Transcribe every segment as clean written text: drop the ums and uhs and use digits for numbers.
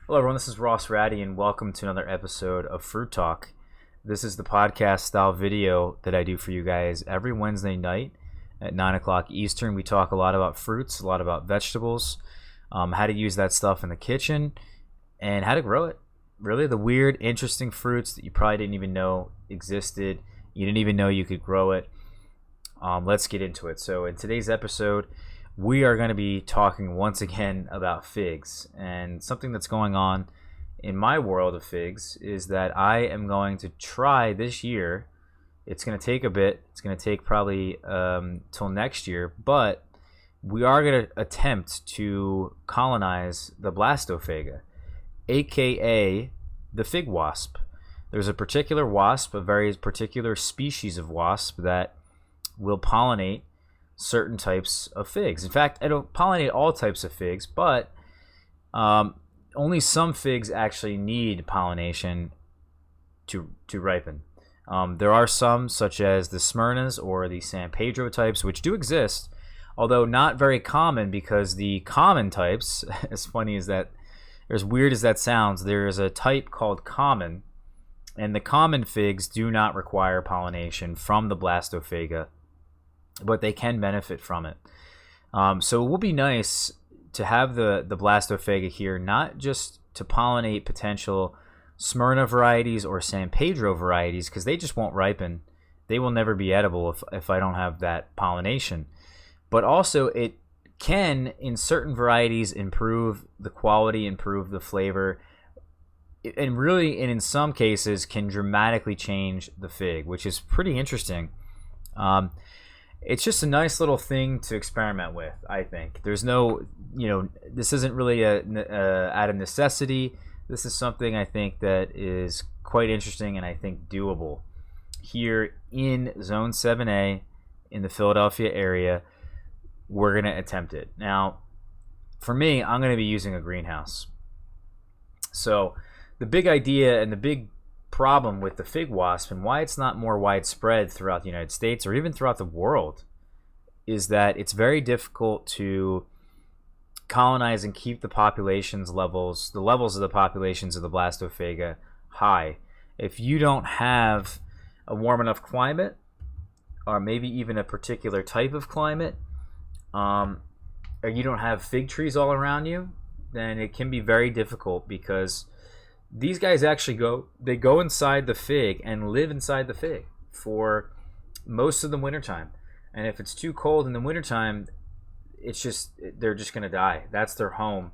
Hello, everyone. This is Raddi, and welcome to another episode of Fruit Talk. This is the podcast style video that I do for you guys every Wednesday night at 9 o'clock Eastern. We talk a lot about fruits, a lot about vegetables, how to use that stuff in the kitchen, and how to grow it. Really, the weird, interesting fruits that you probably didn't even know existed. You didn't even know you could grow it. Let's get into it. So, in today's episode, we are going to be talking once again about figs, and something that's going on in my world of figs is that I am going to try this year. It's going to take a bit. It's going to take probably till next year, but we are going to attempt to colonize the Blastophaga, aka the fig wasp. There's a particular wasp, a very particular species of wasp that will pollinate certain types of figs. In fact, I don't pollinate all types of figs, but only some figs actually need pollination to ripen. There are some, such as the Smyrnas or the San Pedro types, which do exist, although not very common, because the common types, as funny as that, as weird as that sounds, there is a type called common, and the common figs do not require pollination from the Blastophaga, but they can benefit from it. So it will be nice to have the Blastophaga here, not just to pollinate potential Smyrna varieties or San Pedro varieties, because they just won't ripen. They will never be edible if I don't have that pollination. But also it can, in certain varieties, improve the quality, improve the flavor, and really, and in some cases, can dramatically change the fig, which is pretty interesting. It's just a nice little thing to experiment with, I think. There's no, this isn't really out of necessity. This is something I think that is quite interesting and I think doable. Here in Zone 7A in the Philadelphia area, we're going to attempt it. Now, for me, I'm going to be using a greenhouse. So the big idea and the big problem with the fig wasp and why it's not more widespread throughout the United States or even throughout the world is that it's very difficult to colonize and keep the levels of the populations of the Blastophaga high. If you don't have a warm enough climate, or maybe even a particular type of climate, or you don't have fig trees all around you, then it can be very difficult, because these guys actually go inside the fig and live inside the fig for most of the wintertime. And if it's too cold in the wintertime, they're just going to die. That's their home,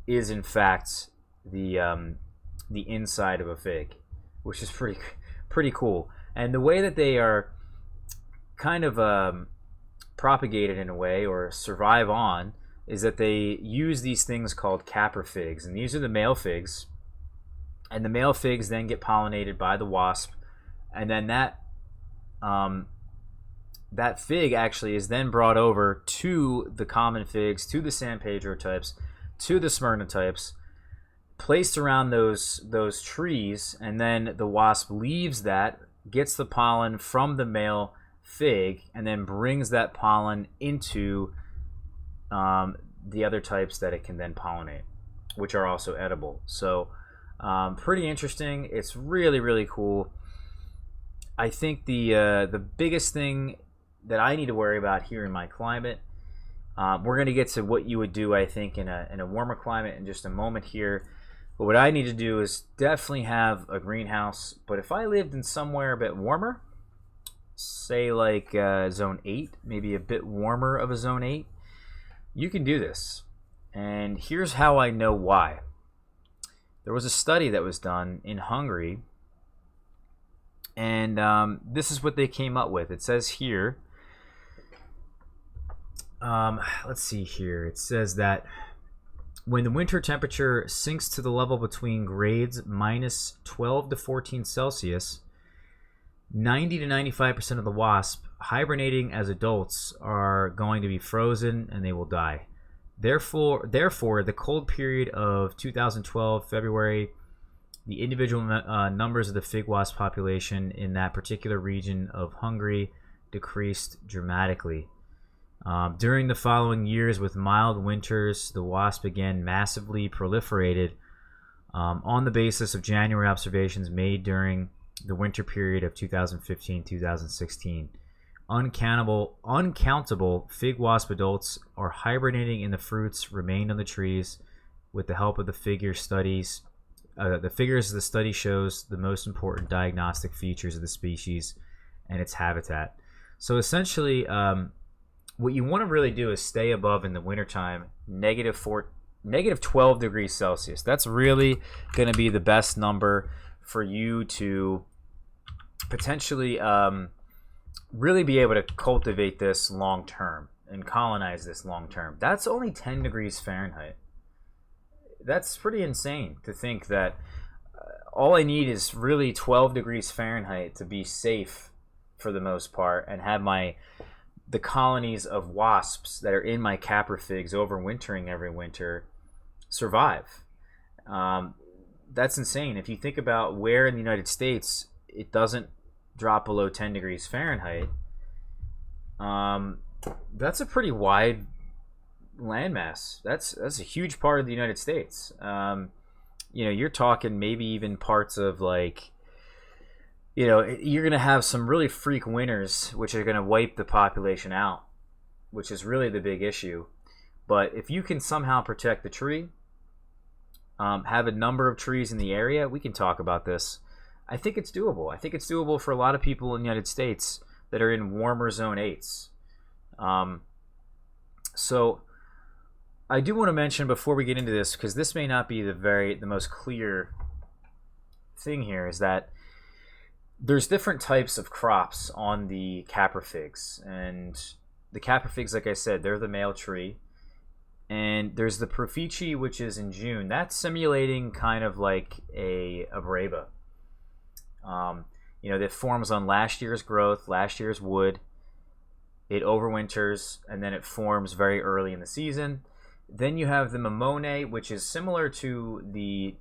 is in fact the inside of a fig, which is pretty cool. And the way that they are kind of propagated in a way, or survive on, is that they use these things called capra figs. And these are the male figs. And the male figs then get pollinated by the wasp, and then that fig actually is then brought over to the common figs, to the San Pedro types, to the Smyrna types, placed around those trees, and then the wasp leaves that, gets the pollen from the male fig, and then brings that pollen into the other types that it can then pollinate, which are also edible. So pretty interesting. It's really, really cool. I think the biggest thing that I need to worry about here in my climate, we're going to get to what you would do, I think, in a warmer climate in just a moment here. But what I need to do is definitely have a greenhouse. But if I lived in somewhere a bit warmer, say like Zone 8, maybe a bit warmer of a Zone 8, you can do this. And here's how I know why. There was a study that was done in Hungary, and this is what they came up with. It says here, let's see here. It says that when the winter temperature sinks to the level between grades minus 12 to 14 Celsius, 90 to 95% of the wasp hibernating as adults are going to be frozen and they will die. Therefore, the cold period of 2012 February, the individual numbers of the fig wasp population in that particular region of Hungary decreased dramatically. During the following years, with mild winters, the wasp again massively proliferated on the basis of January observations made during the winter period of 2015-2016. Uncountable fig wasp adults are hibernating in the fruits remained on the trees with the help of the figures of the study shows the most important diagnostic features of the species and its habitat. So essentially, what you want to really do is stay above in the wintertime negative 12 degrees Celsius. That's really going to be the best number for you to potentially really be able to cultivate this long term and colonize this long term. That's only 10 degrees Fahrenheit. That's pretty insane to think that all I need is really 12 degrees Fahrenheit to be safe for the most part and have the colonies of wasps that are in my caprofigs overwintering every winter survive. That's insane. If you think about where in the United States it doesn't drop below 10 degrees Fahrenheit, that's a pretty wide landmass. That's a huge part of the United States. You're talking maybe even parts of you're going to have some really freak winters which are going to wipe the population out, which is really the big issue. But if you can somehow protect the tree, have a number of trees in the area, we can talk about this. I think it's doable. I think it's doable for a lot of people in the United States that are in warmer zone 8s. So I do want to mention before we get into this, because this may not be the most clear thing here, is that there's different types of crops on the caprofigs. And the caprofigs, like I said, they're the male tree. And there's the Profici, which is in June. That's simulating kind of like a breva. That forms on last year's growth, last year's wood. It overwinters, and then it forms very early in the season. Then you have the Mamone, which is similar to the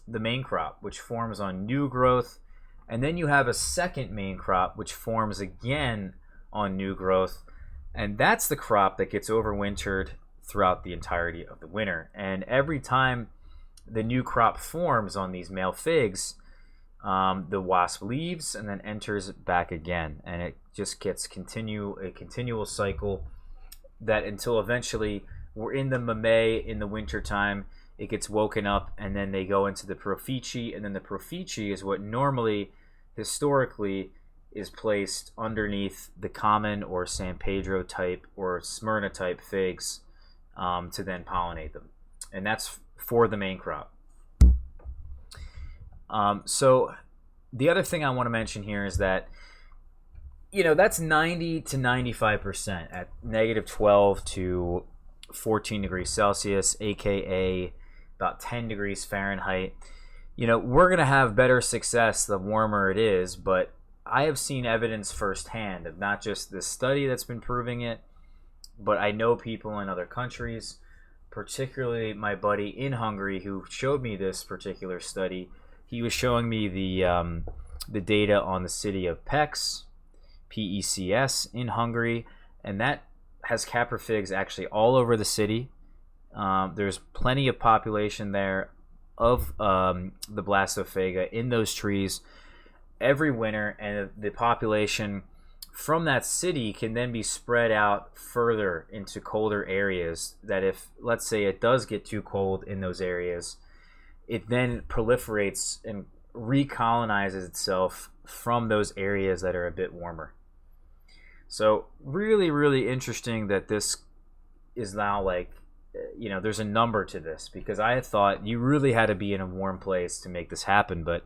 main crop, which forms on new growth. And then you have a second main crop, which forms again on new growth. And that's the crop that gets overwintered throughout the entirety of the winter. And every time the new crop forms on these male figs, the wasp leaves and then enters back again. And it just gets a continual cycle that until eventually we're in the Mamay in the wintertime, it gets woken up, and then they go into the Profici, and then the Profici is what normally, historically, is placed underneath the common or San Pedro type or Smyrna type figs to then pollinate them. And that's for the main crop. So the other thing I want to mention here is that, that's 90 to 95% at negative 12 to 14 degrees Celsius, aka about 10 degrees Fahrenheit. We're going to have better success the warmer it is, but I have seen evidence firsthand of not just this study that's been proving it, but I know people in other countries, particularly my buddy in Hungary who showed me this particular study. He was showing me the data on the city of Pécs, P-E-C-S, in Hungary, and that has caprofigs actually all over the city. There's plenty of population there of the Blastophaga in those trees every winter, and the population from that city can then be spread out further into colder areas, that if, let's say, it does get too cold in those areas, it then proliferates and recolonizes itself from those areas that are a bit warmer. So really, really interesting that this is now there's a number to this, because I had thought you really had to be in a warm place to make this happen, but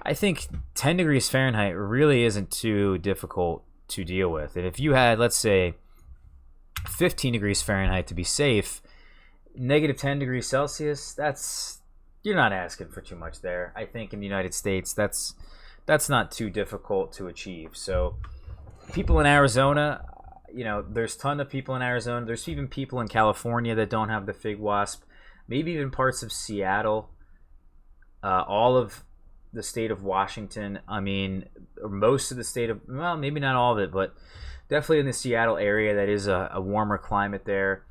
I think 10 degrees Fahrenheit really isn't too difficult to deal with. And if you had, let's say, 15 degrees Fahrenheit to be safe, negative 10 degrees Celsius, you're not asking for too much there. I think in the United States, that's not too difficult to achieve. So people in Arizona, there's a ton of people in Arizona. There's even people in California that don't have the fig wasp. Maybe even parts of Seattle, all of the state of Washington. Or most of the state of, well, maybe not all of it, but definitely in the Seattle area, that is a warmer climate there.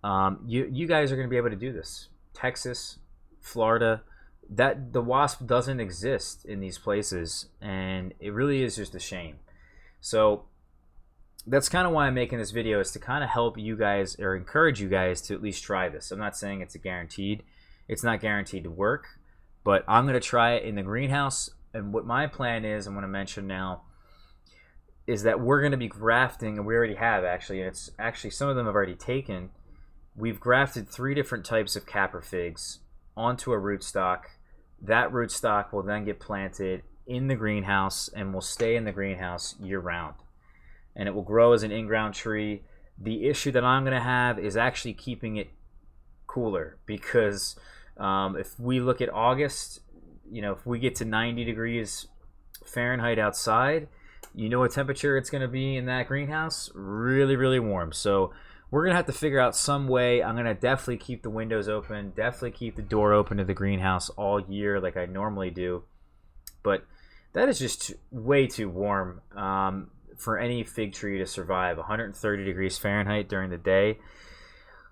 You guys are going to be able to do this. Texas, Florida, that the wasp doesn't exist in these places, and it really is just a shame. So that's kind of why I'm making this video, is to kind of help you guys or encourage you guys to at least try this. I'm not saying it's it's not guaranteed to work, but I'm going to try it in the greenhouse. And what my plan is, I'm going to mention now, is that we're going to be grafting, and we already have actually, and it's actually some of them have already taken. We've grafted 3 different types of caprofigs onto a rootstock. That rootstock will then get planted in the greenhouse and will stay in the greenhouse year round. And it will grow as an in-ground tree. The issue that I'm going to have is actually keeping it cooler, because if we look at August, if we get to 90 degrees Fahrenheit outside, you know what temperature it's going to be in that greenhouse? Really, really warm. So we're going to have to figure out some way. I'm going to definitely keep the windows open, definitely keep the door open to the greenhouse all year like I normally do. But that is just way too warm for any fig tree to survive, 130 degrees Fahrenheit during the day.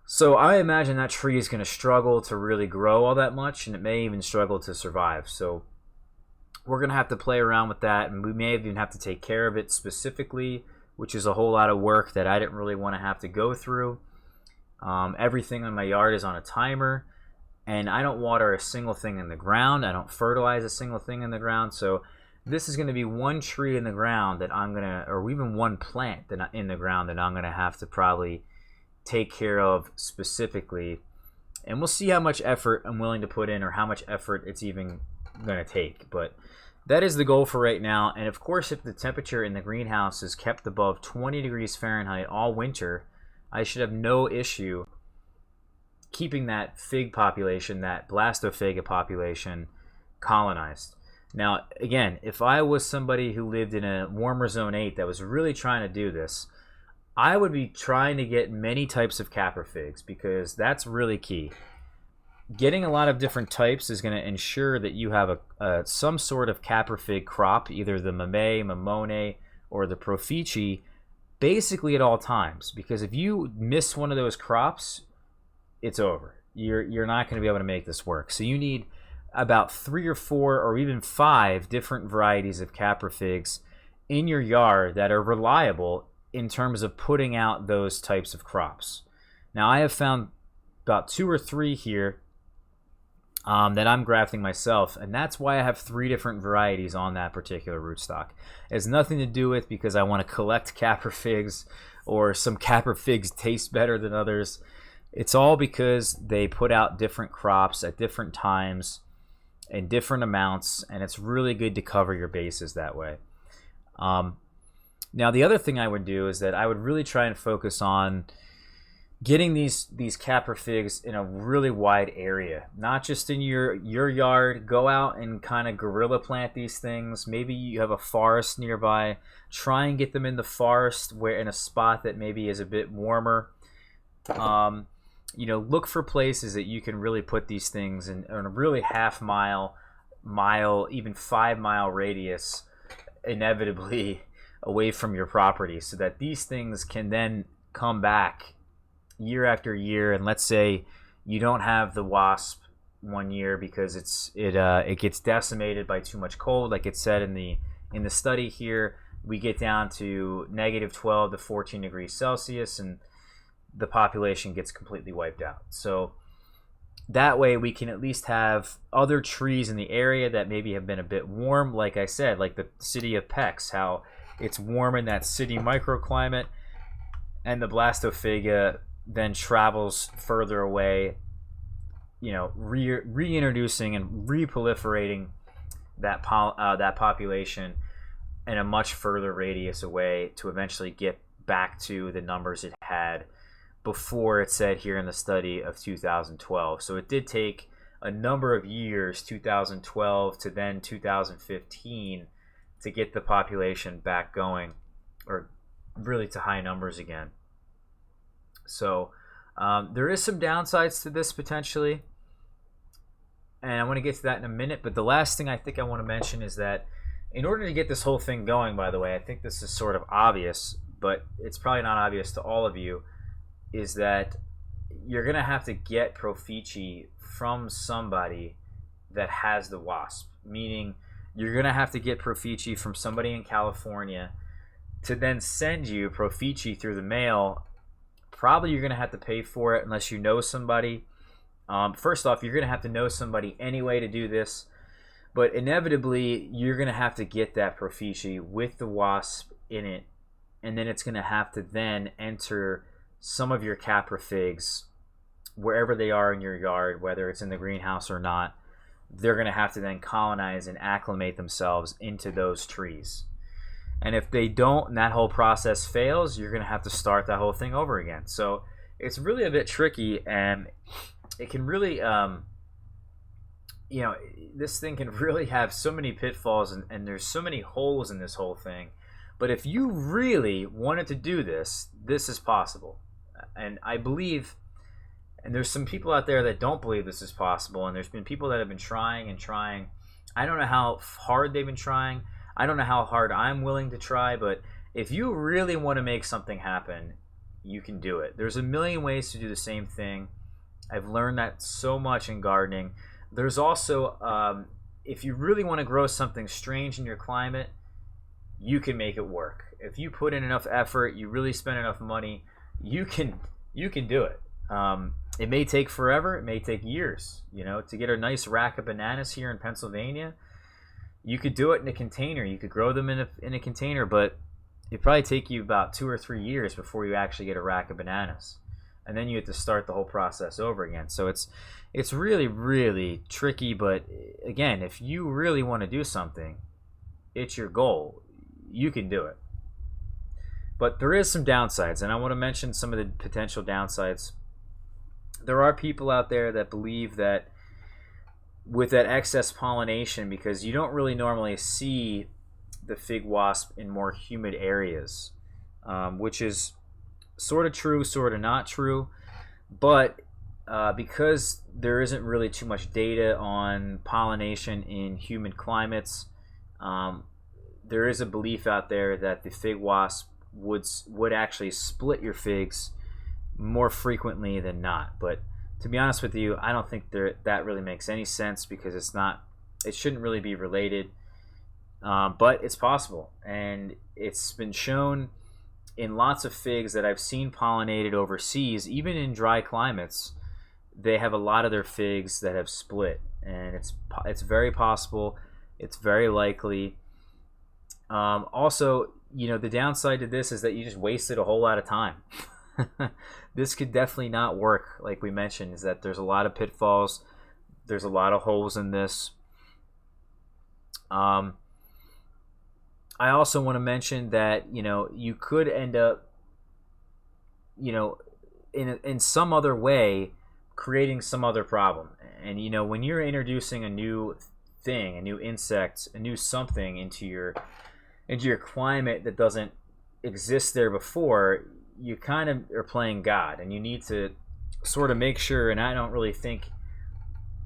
So I imagine that tree is going to struggle to really grow all that much, and it may even struggle to survive. So we're going to have to play around with that, and we may even have to take care of it specifically, which is a whole lot of work that I didn't really want to have to go through. Everything in my yard is on a timer, and I don't water a single thing in the ground. I don't fertilize a single thing in the ground. So this is going to be one tree in the ground that I'm going to, or even one plant that in the ground that I'm going to have to probably take care of specifically. And we'll see how much effort I'm willing to put in, or how much effort it's even going to take. But that is the goal for right now. And of course, if the temperature in the greenhouse is kept above 20 degrees Fahrenheit all winter, I should have no issue keeping that fig population, that Blastophaga population, colonized. Now, again, if I was somebody who lived in a warmer zone 8 that was really trying to do this, I would be trying to get many types of caprofigs, because that's really key. Getting a lot of different types is going to ensure that you have some sort of caprofig crop, either the Mamey, Mamone, or the Profici, basically at all times. Because if you miss one of those crops, it's over. You're not going to be able to make this work. So you need about 3 or 4 or even 5 different varieties of caprofigs in your yard that are reliable in terms of putting out those types of crops. Now, I have found about 2 or 3 here that I'm grafting myself, and that's why I have 3 different varieties on that particular rootstock. It has nothing to do with because I want to collect caprofigs or some caprofigs taste better than others. It's all because they put out different crops at different times in different amounts, and it's really good to cover your bases that way. Now, the other thing I would do is that I would really try and focus on getting these caprofigs in a really wide area, not just in your yard. Go out and kind of guerrilla plant these things. Maybe you have a forest nearby. Try and get them in the forest, where in a spot that maybe is a bit warmer. Look for places that you can really put these things in a really half-mile, even 5-mile radius, inevitably away from your property, so that these things can then come back year after year. And let's say you don't have the wasp one year because it gets decimated by too much cold, like it said in the study here. We get down to -12 to 14 degrees Celsius, and the population gets completely wiped out. So that way we can at least have other trees in the area that maybe have been a bit warm, like I said, like the city of Pex, how it's warm in that city microclimate, and the Blastophaga then travels further away, reintroducing and reproliferating that population in a much further radius away to eventually get back to the numbers it had before, it said here in the study, of 2012. So it did take a number of years, 2012 to then 2015, to get the population back going, or really to high numbers again. So there is some downsides to this potentially, and I want to get to that in a minute. But the last thing I think I want to mention is that in order to get this whole thing going, by the way, I think this is sort of obvious, but it's probably not obvious to all of you, is that you're going to have to get Profici from somebody that has the wasp, meaning you're going to have to get Profici from somebody in California to then send you Profici through the mail. Probably you're going to have to pay for it unless you know somebody. First off, you're going to have to know somebody anyway to do this, but inevitably you're going to have to get that Profici with the wasp in it, and then it's going to have to then enter some of your caprofigs wherever they are in your yard, whether it's in the greenhouse or not. They're going to have to then colonize and acclimate themselves into those trees. And if they don't, and that whole process fails, you're going to have to start that whole thing over again. So it's really a bit tricky, and it can really, this thing can really have so many pitfalls, and there's so many holes in this whole thing. But if you really wanted to do this, this is possible. And I believe, and there's some people out there that don't believe this is possible, and there's been people that have been trying and trying. I don't know how hard they've been trying. I don't know how hard I'm willing to try, but if you really want to make something happen, you can do it. There's a million ways to do the same thing. I've learned that so much in gardening. There's also, if you really want to grow something strange in your climate, you can make it work. If you put in enough effort, you really spend enough money, you can do it. It may take forever. It may take years. To get a nice rack of bananas here in Pennsylvania, you could do it in a container. You could grow them in a container, but it'd probably take you about 2 or 3 years before you actually get a rack of bananas, and then you have to start the whole process over again. So it's really, really tricky. But again, if you really want to do something, it's your goal, you can do it. But there is some downsides, and I want to mention some of the potential downsides. There are people out there that believe that with that excess pollination, because you don't really normally see the fig wasp in more humid areas, which is sort of true, sort of not true. But because there isn't really too much data on pollination in humid climates, there is a belief out there that the fig wasp would actually split your figs more frequently than not. But to be honest with you, I don't think that really makes any sense, because it shouldn't really be related. But it's possible, and it's been shown in lots of figs that I've seen pollinated overseas, even in dry climates. They have a lot of their figs that have split, and it's very possible. It's very likely. Also, the downside to this is that you just wasted a whole lot of time. This could definitely not work. Like we mentioned, is that there's a lot of pitfalls. There's a lot of holes in this. I also want to mention that you could end up in some other way creating some other problem. And when you're introducing a new thing, a new insect, a new something into your climate that doesn't exist there before, you kind of are playing God, and you need to sort of make sure, and I don't really think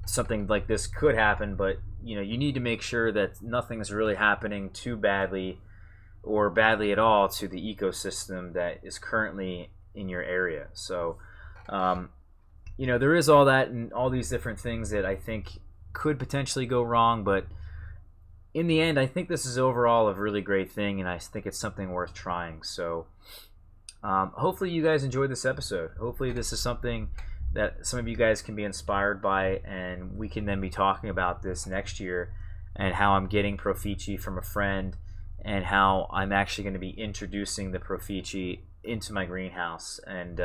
something like this could happen, but you need to make sure that nothing's really happening too badly or badly at all to the ecosystem that is currently in your area. So there is all that and all these different things that I think could potentially go wrong, but in the end, I think this is overall a really great thing, and I think it's something worth trying. So hopefully you guys enjoyed this episode. Hopefully this is something that some of you guys can be inspired by, and we can then be talking about this next year, and how I'm getting Profici from a friend, and how I'm actually going to be introducing the Profici into my greenhouse, and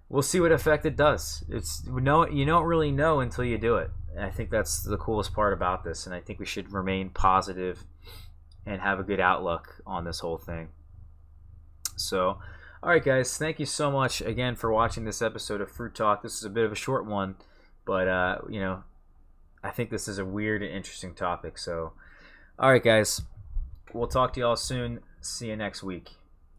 we'll see what effect it does. You don't really know until you do it. And I think that's the coolest part about this, and I think we should remain positive and have a good outlook on this whole thing. So, all right, guys, thank you so much again for watching this episode of Fruit Talk. This is a bit of a short one, but I think this is a weird and interesting topic. So, all right, guys, we'll talk to y'all soon. See you next week.